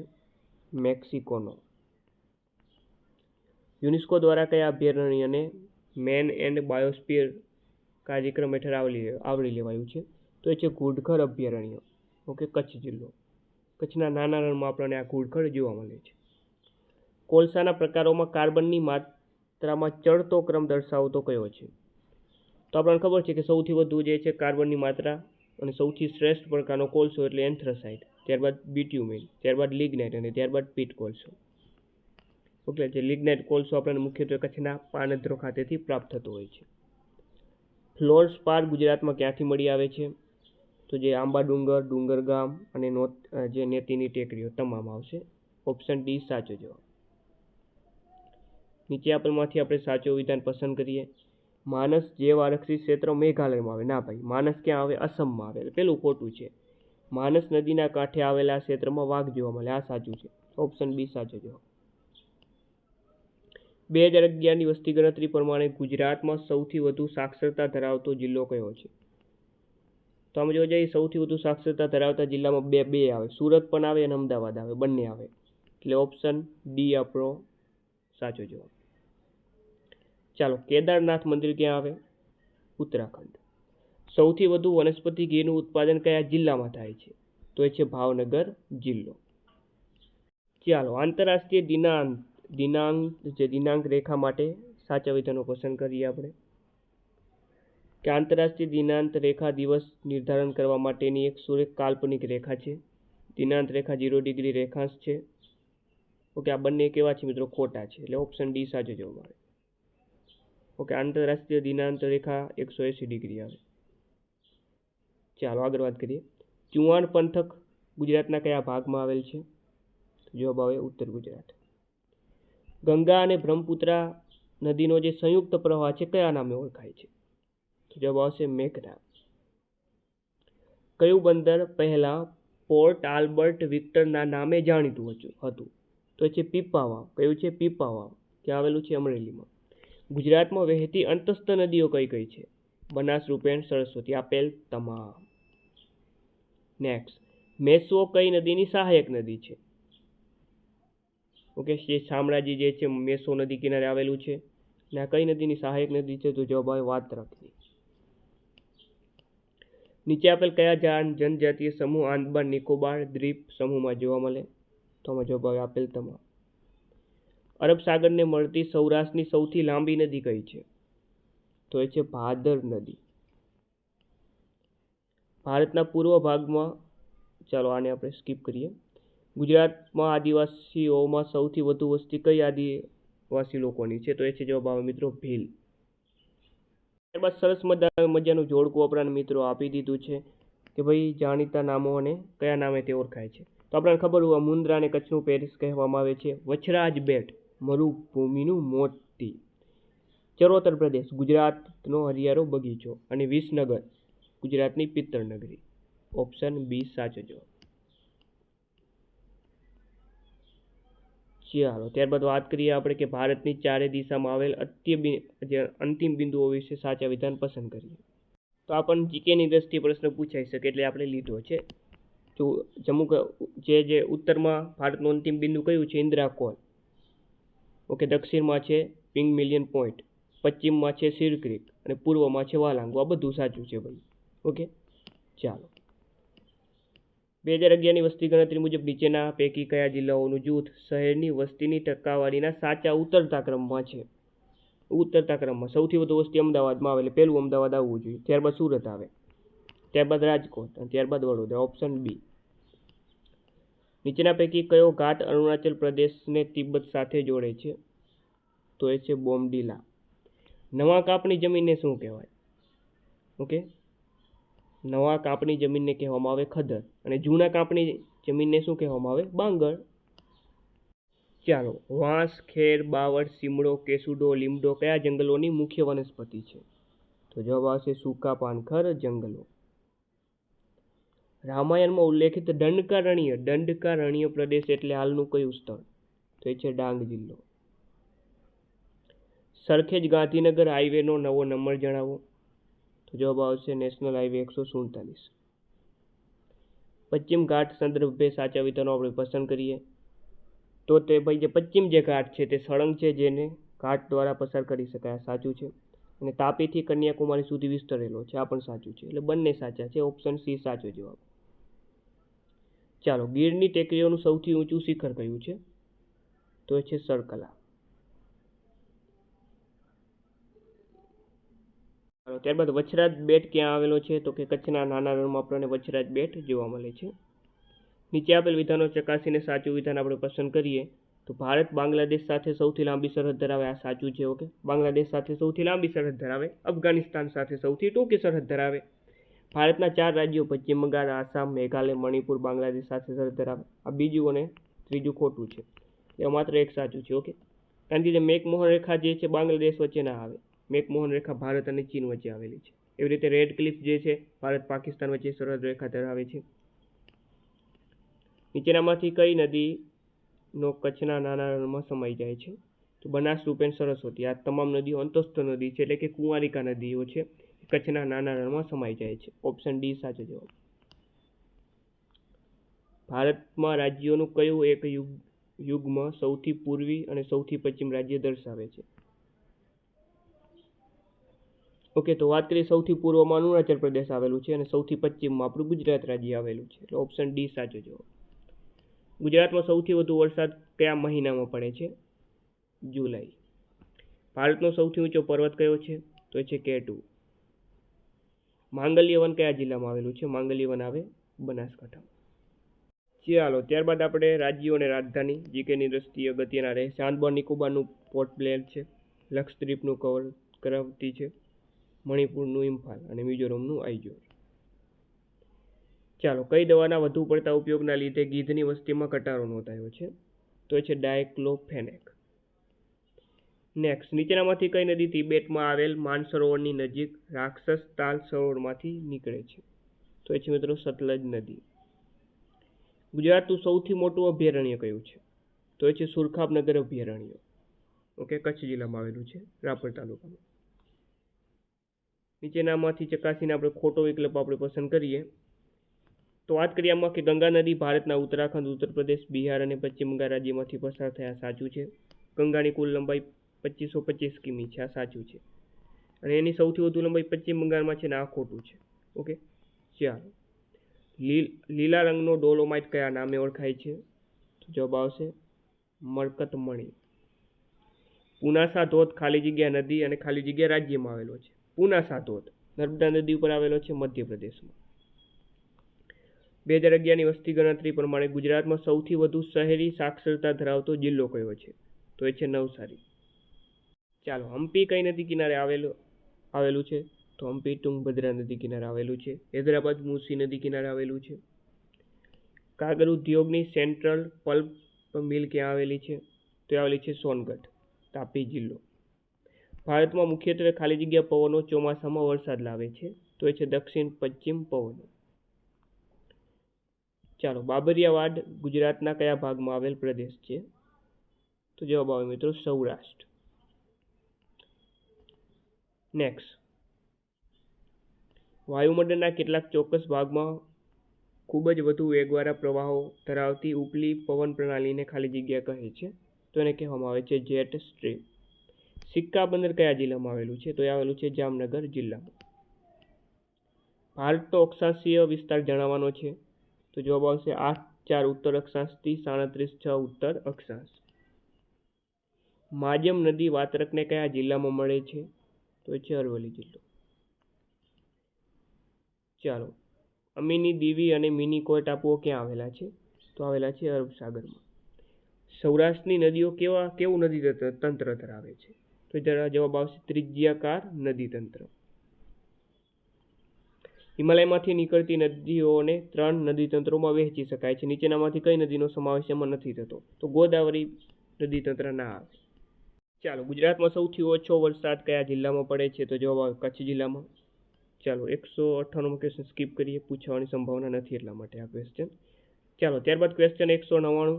મેક્સિકોનો. યુનેસ્કો દ્વારા કયા અભયારણ્યને મેન એન્ડ બાયોસ્ફિયર કાર્યક્રમ હેઠળ આવરી લેવાયું છે? તો એ છે ઘુડખર અભયારણ્ય. ઓકે, કચ્છ જિલ્લો. કચ્છના નાના રણમાં આપણને આ ઘુડખર જોવા મળે છે. કોલસાના પ્રકારોમાં કાર્બનની માત્રામાં ચડતો ક્રમ દર્શાવતો કયો છે? તો આપણને ખબર છે કે સૌથી વધુ જે છે કાર્બનની માત્રા અને સૌથી શ્રેષ્ઠ પ્રકારનો કોલસો એટલે એન્થ્રેસાઇટ, ત્યારબાદ બિટ્યુમેન, ત્યારબાદ લિગ્નાઇટ અને ત્યારબાદ પીટ કોલસો. ઓકે, જે લિગ્નાઇટ કોલસો આપણને મુખ્યત્વે કચ્છના પાનધ્રો ખાતેથી પ્રાપ્ત થતો હોય છે. ફ્લોરસ્પાર ગુજરાતમાં ક્યાંથી મળી આવે છે? તો જે આંબા ડુંગર, ડુંગરગામ અને જે નેતીની ટેકરીઓ તમામ આવશે. ઓપ્શન ડી સાચો જવાબ. નીચે આપેલમાંથી આપણે સાચો વિધાન પસંદ કરીએ. માનસ જૈવ આરક્ષિત ક્ષેત્ર મેઘાલયમાં આવે. ના ભાઈ, માનસ ક્યાં આવે? અસમમાં આવે. પેલું ખોટું છે. માનસ નદીના કાંઠે આવેલા ક્ષેત્રમાં વાઘ જોવા મળે, આ સાચું છે. ઓપ્શન બી સાચો જવાબ. 2011ની વસ્તી ગણતરી પ્રમાણે ગુજરાતમાં સૌથી વધુ સાક્ષરતા ધરાવતો જિલ્લો કયો છે? તો આમ જોવા જઈએ સૌથી વધુ સાક્ષરતા ધરાવતા જિલ્લામાં બે આવે, સુરત પણ આવે અને અમદાવાદ આવે, બંને આવે. એટલે ઓપ્શન ડી આપણો સાચો જવાબ. ચાલો, કેદારનાથ મંદિર ક્યાં આવે? ઉત્તરાખંડ. સૌથી વધુ વનસ્પતિ ઘીનું ઉત્પાદન કયા જિલ્લામાં થાય છે? તો એ છે ભાવનગર જિલ્લો. ચાલો, આંતરરાષ્ટ્રીય દિનાંક રેખા માટે સાચા વિધાનો પસંદ કરીએ આપણે. કે આંતરરાષ્ટ્રીય દિનાંક રેખા દિવસ નિર્ધારણ કરવા માટેની એક સુરેખ કાલ્પનિક રેખા છે. દિનાંક રેખા 0 ડિગ્રી રેખાંશ છે. ઓકે, આ બંને કેવા છે મિત્રો? ખોટા છે. એટલે ઓપ્શન ડી સાચો જવાબ આવે. ઓકે, આંતરરાષ્ટ્રીય દિનાંક રેખા 180 ડિગ્રી આવે. ચાલો આગળ વાત કરીએ. ચુવાણ પંથક ગુજરાતના કયા ભાગમાં આવેલ છે? જવાબ આવે ઉત્તર ગુજરાત. ગંગા અને બ્રહ્મપુત્રા નદીનો જે સંયુક્ત પ્રવાહ છે કયા નામે ઓળખાય છે? જવાબ આવશે મેઘના. કયું બંદર પહેલા પોર્ટ આલ્બર્ટ વિક્ટરના નામે જાણીતું હતું? તો છે પીપાવાવ. કયું છે? પીપાવાવ. ક્યાં આવેલું છે? અમરેલીમાં. ગુજરાતમાં વહેતી અંતસ્થ નદીઓ કઈ કઈ છે? બનાસ, રૂપેણ, સરસ્વતી. આપેલ તમામ. નેક્સ્ટ, મેસો કઈ નદીની સહાયક નદી છે? ઓકે, જે શામળાજી જે છે મેસો નદી કિનારે આવેલું છે. અને આ કઈ નદીની સહાયક નદી છે? તો જવાબ આવે વાત્રકની. નીચે આપેલ કયા જનજાતીય સમૂહ આંદામાન નિકોબાર દ્વીપ સમૂહમાં જોવા મળે? તો આમાં જવાબ આવે આપેલ તમામ. અરબ સાગરને મળતી સૌરાષ્ટ્રની સૌથી લાંબી નદી કઈ છે? તો એ છે ભાદર નદી. ભારતના પૂર્વ ભાગમાં, ચાલો આને આપણે સ્કીપ કરીએ. ગુજરાતમાં આદિવાસીઓમાં સૌથી વધુ વસ્તી કઈ આદિવાસી લોકોની છે? તો એ છે જવાબ આવે મિત્રો ભીલ. ત્યારબાદ સરસ મજાનું જોડકું આપણા મિત્રો આપી દીધું છે કે ભાઈ જાણીતા નામો અને કયા નામે તે ઓળખાય છે. તો આપણને ખબર હોય મુન્દ્રા અને કચ્છનું પેરિસ કહેવામાં આવે છે. વછરાજ બેટ મરુભૂમિનું મોતી. ચરોતર પ્રદેશ ગુજરાતનો હરિયાળો બગીચો. અને વિસનગર ગુજરાતની પિત્તળ નગરી. ઓપ્શન બી સાચો જવાબ. ચાલો, ત્યારબાદ વાત કરીએ આપણે કે ભારતની ચારે દિશામાં આવેલ અંતિમ બિંદુઓ વિશે સાચા વિધાન પસંદ કરીએ. તો આપણને જીકેની દ્રષ્ટિએ પ્રશ્ન પૂછાઈ શકે એટલે આપણે લીધો છે. તો જે ઉત્તરમાં ભારતનું અંતિમ બિંદુ કયું છે? ઇન્દિરા કોલ. ઓકે, દક્ષિણમાં છે પિંગ મિલિયન પોઈન્ટ, પશ્ચિમમાં છે સિર ક્રીક અને પૂર્વમાં છે વાલાંગુ. આ બધું સાચું છે ભાઈ. ઓકે, ચાલો. 2011ની વસ્તી ગણતરી મુજબ નીચેના પૈકી કયા જિલ્લાઓનું જૂથ શહેરની વસ્તીની ટકાવારીના સાચા ઉતરતા ક્રમમાં છે? ઉતરતા ક્રમમાં સૌથી વધુ વસ્તી અમદાવાદમાં આવે એટલે પહેલું અમદાવાદ આવવું જોઈએ. ત્યારબાદ સુરત આવે, ત્યારબાદ રાજકોટ અને ત્યારબાદ વડોદરા. Option B. નીચેના પૈકી કયો ઘાટ અરુણાચલ પ્રદેશને તિબ્બત સાથે જોડે છે? તો એ છે બોમડીલા. નવા કાપની જમીનને શું કહેવાય? ઓકે, નવા કાપની જમીનને કહેવામાં આવે ખદર અને જૂના કાપની જમીનને શું કહેવામાં આવે? બાંગર. ચાલો, વાંસ, ખેર, બાવળ, સીમડો, કેસુડો, લીમડો કયા જંગલોની મુખ્ય વનસ્પતિ છે? તો જવાબ આવશે સૂકા પાનખર જંગલો. રામાયણમાં ઉલ્લેખિત દંડકારણ્ય પ્રદેશ એટલે હાલનું કયું સ્થળ? તો એ છે ડાંગ જિલ્લો. સરખેજ ગાંધીનગર હાઈવેનો નવો નંબર જણાવો. તો જવાબ આવશે નેશનલ હાઈવે 147. પશ્ચિમ ઘાટ સંદર્ભે સાચા વિધાનો આપણે પસંદ કરીએ. તો તે ભાઈ જે પશ્ચિમ જે ઘાટ છે તે સળંગ છે, જેને ઘાટ દ્વારા પસાર કરી શકાય. સાચું છે. અને તાપીથી કન્યાકુમારી સુધી વિસ્તરેલો છે. આ પણ સાચું છે. એટલે બંને સાચા છે. ઓપ્શન સી સાચો જવાબ. ચાલો, ગીરની ટેકરીઓનું સૌથી ઊંચું શિખર કયું છે? તો એ છે સરકલા. ત્યારબાદ વછરાજ બેટ ક્યાં આવેલો છે? તો કે કચ્છના નાના રણમાં આપણને વછરાજ બેટ જોવા મળે છે. નીચે આપેલ વિધાનો ચકાસીને સાચું વિધાન આપણે પસંદ કરીએ. તો ભારત બાંગ્લાદેશ સાથે સૌથી લાંબી સરહદ ધરાવે. આ સાચું છે. ઓકે, બાંગ્લાદેશ સાથે સૌથી લાંબી સરહદ ધરાવે. અફઘાનિસ્તાન સાથે સૌથી ટૂંકી સરહદ ધરાવે. ભારતના 4 રાજ્યો પશ્ચિમ બંગાળ, આસામ, મેઘાલય, મણિપુર બાંગ્લાદેશ સાથે સરહદ ધરાવે. આ બીજું અને ત્રીજું ખોટું છે. એ માત્ર એક સાચું છે. ઓકે, કારણ કે જે મેકમોહન રેખા જે છે બાંગ્લાદેશ વચ્ચે ના આવે. મેકમોહન રેખા ભારત અને ચીન વચ્ચે આવેલી છે. એવી રીતે રેડ ક્લિફ જે છે ભારત પાકિસ્તાન વચ્ચે સરહદ રેખા ધરાવે છે. નીચેનામાંથી કઈ નદી નો કચ્છના નાના રણમાં સમાઈ જાય છે. તો બનાસ, રૂપેણ, સરસ્વતી આ તમામ નદીઓ અંતસ્થ નદી છે, એટલે કે કુંવારિકા નદીઓ છે, કચ્છના નાના રણમાં સમાઈ જાય છે. ઓપ્શન ડી સાચો જવાબ. ભારતમાં રાજ્યોનું કયું એક યુગ્મ સૌથી પૂર્વી અને સૌથી પશ્ચિમ રાજ્ય દર્શાવે છે? ઓકે, તો વાત કરીએ સૌથી પૂર્વમાં અરુણાચલ પ્રદેશ આવેલું છે અને સૌથી પશ્ચિમમાં આપણું ગુજરાત રાજ્ય આવેલું છે, એટલે ઓપ્શન ડી સાચો જવાબ. ગુજરાતમાં સૌથી વધુ વરસાદ કયા મહિનામાં પડે છે? જુલાઈ. ભારતનો સૌથી ઊંચો પર્વત કયો છે? તો એ છે K2. માંગલ્ય વન કયા જિલ્લામાં આવેલું છે? માંગલ્ય વન આવે બનાસકાંઠામાં. ચાલો, ત્યારબાદ આપણે રાજ્યો અને રાજધાની જીકેની દ્રષ્ટિએ અગત્યના રહેશે. આંદામાન નિકોબારનું પોર્ટ બ્લેર છે, લક્ષદ્વીપનું કરાવતી છે, મણિપુરનું ઇમ્ફાલ અને મિઝોરમનું આઇજોલ. ચાલો, કઈ દવાના વધુ પડતા ઉપયોગના લીધે ગીધની વસ્તીમાં ઘટાડો નોંધાયો છે? તો એ છે ડાયક્લોફેનેક. નેક્સ્ટ, નીચેનામાંથી કઈ નદી તિબેટમાં આવેલ માનસરોવરની નજીક રાક્ષસ તાલ સરોવરમાંથી નીકળે છે? તો એ છે મિત્રો સતલજ નદી. ગુજરાતનું સૌથી મોટું અભયારણ્ય કયું છે? તો એ છે સુરખાબનગર અભયારણ્ય. ઓકે, કચ્છ જિલ્લામાં આવેલું છે, રાપર તાલુકામાં. નીચેનામાંથી ચકાસીને આપણે ખોટો વિકલ્પ આપણે પસંદ કરીએ. તો વાત કરીએ આમાં કે ગંગા નદી ભારતના ઉત્તરાખંડ, ઉત્તર પ્રદેશ, બિહાર અને પશ્ચિમ બંગાળ રાજ્યમાંથી પસાર થયા, સાચું છે. ગંગાની કુલ લંબાઈ 2525 કિમી છે, આ સાચું છે. અને એની સૌથી વધુ લંબાઈ પશ્ચિમ બંગાળમાં છે ને આ ખોટું છે. ઓકે, ચાલો. લીલા રંગનો ડોલોમાઇટ કયા નામે ઓળખાય છે? તો જવાબ આવશે મરકતમણી. પુનાસા ધોધ ખાલી જગ્યા નદી અને ખાલી જગ્યા રાજ્યમાં આવેલો છે? પુનાસા ધોધ નર્મદા નદી ઉપર આવેલો છે, મધ્યપ્રદેશમાં. 2011ની વસ્તી ગણતરી પ્રમાણે ગુજરાતમાં સૌથી વધુ શહેરી સાક્ષરતા ધરાવતો જિલ્લો કયો છે? તો એ છે નવસારી. ચાલો, હમ્પી કઈ નદી કિનારે આવેલું છે? તો હમ્પી તુંગભદ્રા નદી કિનારે આવેલું છે. હૈદરાબાદ મૂસી નદી કિનારે આવેલું છે. કાગળ ઉદ્યોગની સેન્ટ્રલ પલ્પ મિલ ક્યાં આવેલી છે? તો એ આવેલી છે સોનગઢ, તાપી જિલ્લો. ભારતમાં મુખ્યત્વે ખાલી જગ્યા પવનો ચોમાસામાં વરસાદ લાવે છે? તો એ છે દક્ષિણ પશ્ચિમ પવનો. ચાલો, બાબરિયાવાડ ગુજરાતના કયા ભાગમાં આવેલ પ્રદેશ છે? તો જવાબ આવે મિત્રો સૌરાષ્ટ્ર. નેક્સ્ટ, વાયુમંડળના કેટલાક ચોક્કસ ભાગમાં ખૂબ જ વધુ વેગવાળા પ્રવાહો ધરાવતી ઉપલી પવન પ્રણાલીને ખાલી જગ્યા કહે છે? તો એને કહેવામાં આવે છે જેટ સ્ટ્રીમ. સિક્કા બંદર કયા જિલ્લામાં આવેલું છે? તો એ આવેલું છે જામનગર જિલ્લામાં. ભારતનો અક્ષાંશીય વિસ્તાર જણાવવાનો છે? તો જવાબ આવશે 8.4 ઉત્તર અક્ષાંશથી 37.6 ઉત્તર અક્ષાંશ. માજમ નદી વાત્રકને કયા જિલ્લામાં મળે છે? તો એ છે અરવલ્લી જિલ્લો. ચાલો, અમીની દીવી અને મિનિકોય ટાપુઓ ક્યાં આવેલા છે? તો આવેલા છે અરબ સાગરમાં. સૌરાષ્ટ્રની નદીઓ કેવું નદી તંત્ર ધરાવે છે? તો જવાબ આવશે ત્રિજ્યાકાર નદી તંત્ર. હિમાલયમાંથી નીકળતી નદીઓને 3 નદી તંત્રોમાં વહેંચી શકાય છે. નીચેનામાંથી કઈ નદીનો સમાવેશ એમાં નથી થતો? તો ગોદાવરી નદી તંત્ર ના આવે. ચાલો, ગુજરાતમાં સૌથી ઓછો વરસાદ કયા જિલ્લામાં પડે છે? તો જવાબ આવે કચ્છ જિલ્લામાં. ચાલો, 198 ક્વેશ્ચન સ્કીપ કરીએ, પૂછવાની સંભાવના નથી એટલા માટે આ ક્વેશ્ચન. ચાલો, ત્યારબાદ ક્વેશ્ચન 199.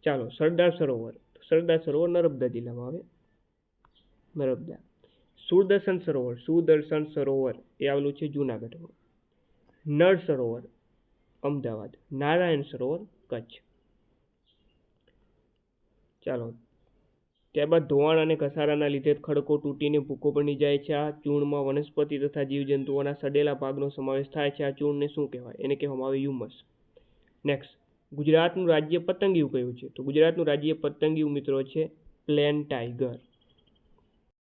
ચાલો, સરદાર સરોવર નર્મદા જિલ્લામાં આવે, નર્મદા. સુદર્શન સરોવર એ આવેલું છે જુનાગઢમાં. નળ સરોવર અમદાવાદ. નારાયણ સરોવર કચ્છ. ચાલો, ત્યારબાદ ધોવાણ અને ઘસારાના લીધે ખડકો તૂટીને ભૂકો બની જાય છે. આ ચૂર્ણમાં વનસ્પતિ તથા જીવજંતુઓના સડેલા ભાગનો સમાવેશ થાય છે. આ ચૂર્ણને શું કહેવાય? એને કહેવામાં આવે હ્યુમસ. નેક્સ્ટ, ગુજરાતનું રાજ્ય પતંગિયું કયું છે? તો ગુજરાતનું રાજ્ય પતંગિયું મિત્રો છે પ્લેન ટાઈગર.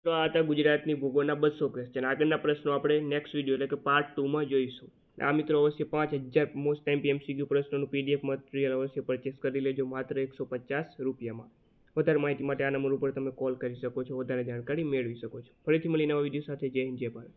તો આ હતા ગુજરાતની ભૂગોળના 200 ક્વેશ્ચન. આગળના પ્રશ્નો આપણે નેક્સ્ટ વિડીયો એટલે કે પાર્ટ 2માં જોઈશું. આ મિત્રો અવશ્ય 5000 મોસ્ટ ટાઈમ MCQ પ્રશ્નોનું PDF મટીરિયલ અવશ્ય પરચેસ કરી લેજો, માત્ર 150 રૂપિયામાં. વધારે માહિતી માટે આ નંબર ઉપર તમે કોલ કરી શકો છો, વધારે જાણકારી મેળવી શકો છો. ફરીથી મળીને નવા વિડીયો સાથે. જય હિન્દ, જય ભારત.